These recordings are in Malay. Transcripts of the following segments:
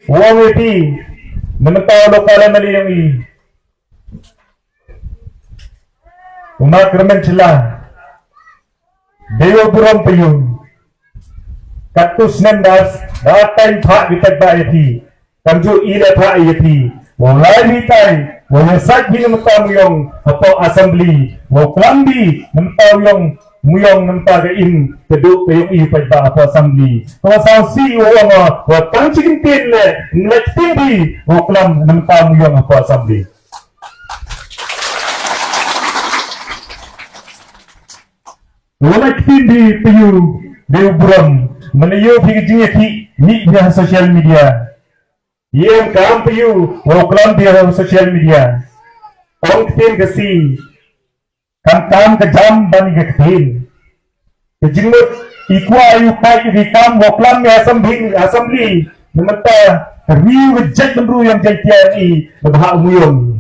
Wong iti menentang lokal mali yang i. Umat kermen celah. Dewa buram payung. Katus nendas datang pak kita baiti. Kanju ila pak iti. Wong lain hitai. Wong sak bin mentang yung atau assembly. Wong klambi mentang yung muyong mentang in keduk yung i pada apa assembly. Kalau sausi wong tang cikin tin le ngelak tinggi wong klam mentang muyong apa assembly. Wala kindi piyu dew buram manayo pigjinya ki ni dia social media yang kam piyu woklam dia social media ong tin kasi kam kejam bani ketin kejimut ikwa ayu pai di kam woklam ya assembly memeta riu wejat menru yang jaitia ni bahak muyong.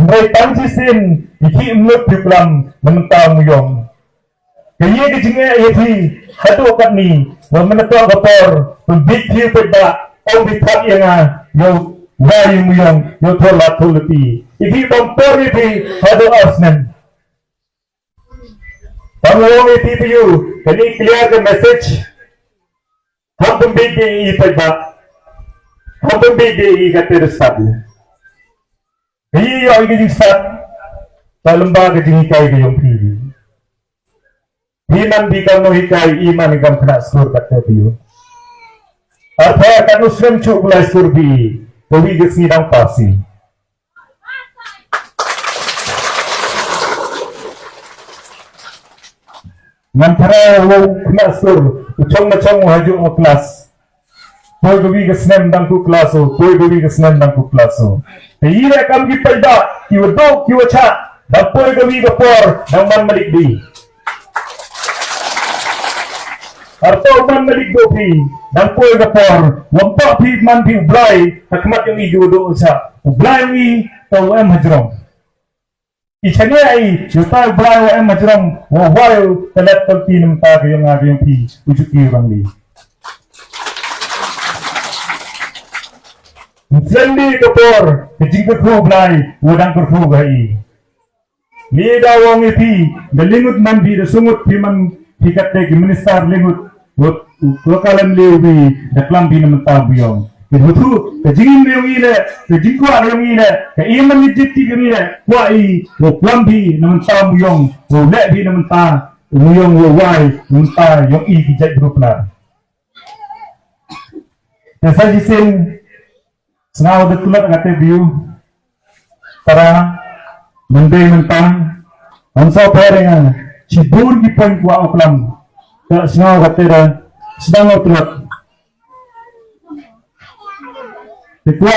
Mereka sin iki mulut diklam mentang muyong. Kaya kejengnya yati hatu kat ni menetua kotor pembit hiu pada om bitak yang yo wai muyong yo tolat tolati. Iki kompor yati hatu asnen. Pangawang yati piyu kani clear the message. Ham pembit di pada ham pembit di kater sabi. Kaya ay kajisat sa lembaga jingikay kayong pili. Hinan di ka mo hikay iman ikam kena sur kata biyo. Arta kan usrem cuk mulai surbi kawi gesnidang pasi. Ngantara wo kena sur ucong-macong hajuk mo kelas. Koi gawi gesnem dangku klaso, koi gawi gesnem dangku klaso. Ira kam ki pada, ki wado, ki wacha, dan koi gawi gapor, dan man malik di. Arto man malik dopi, dan koi gapor, wampak pi man pi ublay, takmat yung ijo do sa. Ublay wi, tau hajrong. Ichanya ai, yuta ublay hajrong, wawayo, talat talpi ng taga yung agayong pi, ujuk irang li. Sendi kapor, kecing kerfu belai, wadang kerfu gai. Lida wong iti, dalingut mandi, dasungut piman pikat tegi ministar lingut, lokalan lewi, daklam bina mentabiyong. Kehutu, kecingin yung ile, kecingkuan yung ile, keiman nijiti yung ile, wai, loklambi naman tabiyong, lebi naman ta, umuyong wawai, naman ta, yung ikijay grupna. Nasa jisin, sengawa betulat kata biu para mendai mentang onsa perengan cibur di poin kuat oklam tak sengawa kata dah sedang betulat tekua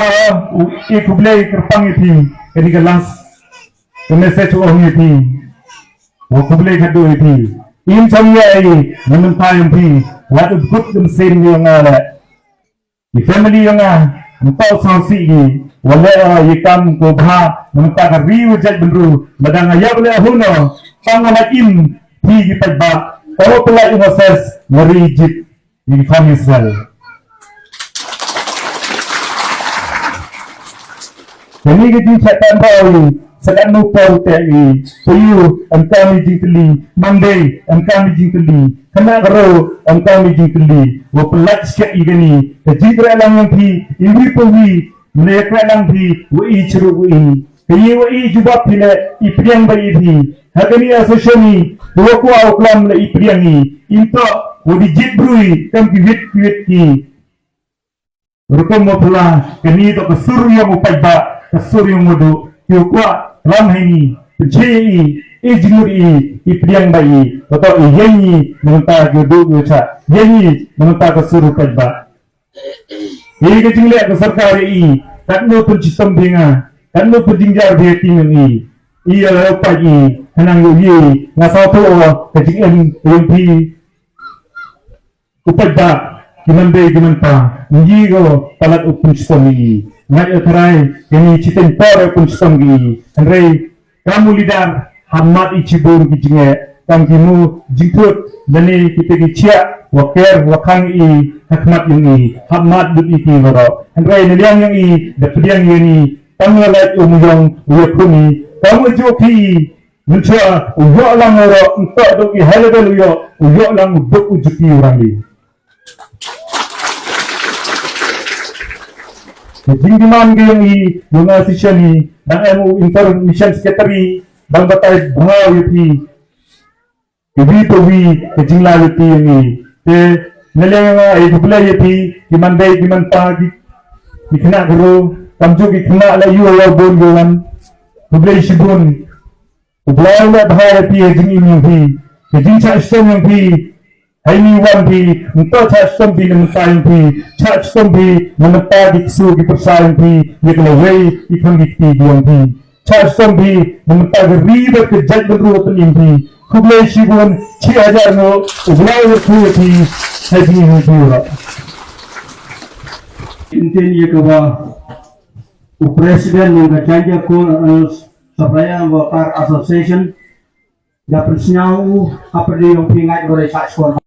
ikublai kerpang itu ini kelas message orang itu ukublai kado itu in samnya ini menentang itu waktu but mesin yang ada di family yang Mentau sansi ni, wala ikan kubha, mentang riu jat benru, madang ayah boleh huno, pangalakim di pagba, kalau pelak proses merijit di Israel. Jadi kita cakap bahawa sedang nupau tadi, tuyu angkami jingkeli, mandai angkami jingkeli, kena kero angkami jingkeli, wapelak sikit igani, kejidra lang yang pi, ini pawi, mereka lang pi, wai ceru wai, kaya wai jubab pila ipriang bayi pi, hagani asosiasi, dua kuah oklam la ipriang ni, into wadi jitbrui, kan piwit ki, rukum wapela, kani to kesur yang upaiba, kesur yang mudu, kuah lam ini, percayai, ijmuri, ipriang bayi, atau iyenyi menentang gedung ucap, iyenyi menentang kesuruh pajak. Ini kecilnya ke sarkari ini, tak mau penciptam dengar, tak mau penjingjar dia tinggal ini. Ia lalu pagi, henang uyi, ngasau tu kecilnya umpi upajak, gimana gimana, menjigo talat penciptam ini. Ngai terai, ini citain pore penciptam ini. Henry, kamu lidar. Hamat icibur kijinge kang kimu jingkut dani kita kicia waker wakang i hakmat yung i hamad dut iki loro andre niliang yung i dapdiang yung i pangalat umuyong uyakuni kamu joki mencoba uyok lang loro entok duk i halabel uyok lang duk ujuki orang ni Jingdiman yung i mga sisya ni ng MO Information Secretary bang batay bungaw yupi ibito wi kajingla yupi yung i te nalang nga ay bubla yupi kimanday kimantagi ikna guru kamju ikna la yu ayaw bon yuwan bubla shibun bubla la bahaya pi jing im yupi kajing sa istom yupi hay ni wan pi nto sa istom pi ng tayong pi sa istom pi manapadi kisu kipersayan pi yaklaway ikang gikti yung pi sa istom pi manapadi ribat ke judgment ruwatan yung pi kublay shibun 6,000 no ublay waktu pi hay jing yung pi wala Intin ye kawa Presiden yang kajaya ko Supplier Worker Association dapat senyau apa dia yang pingat boleh sakit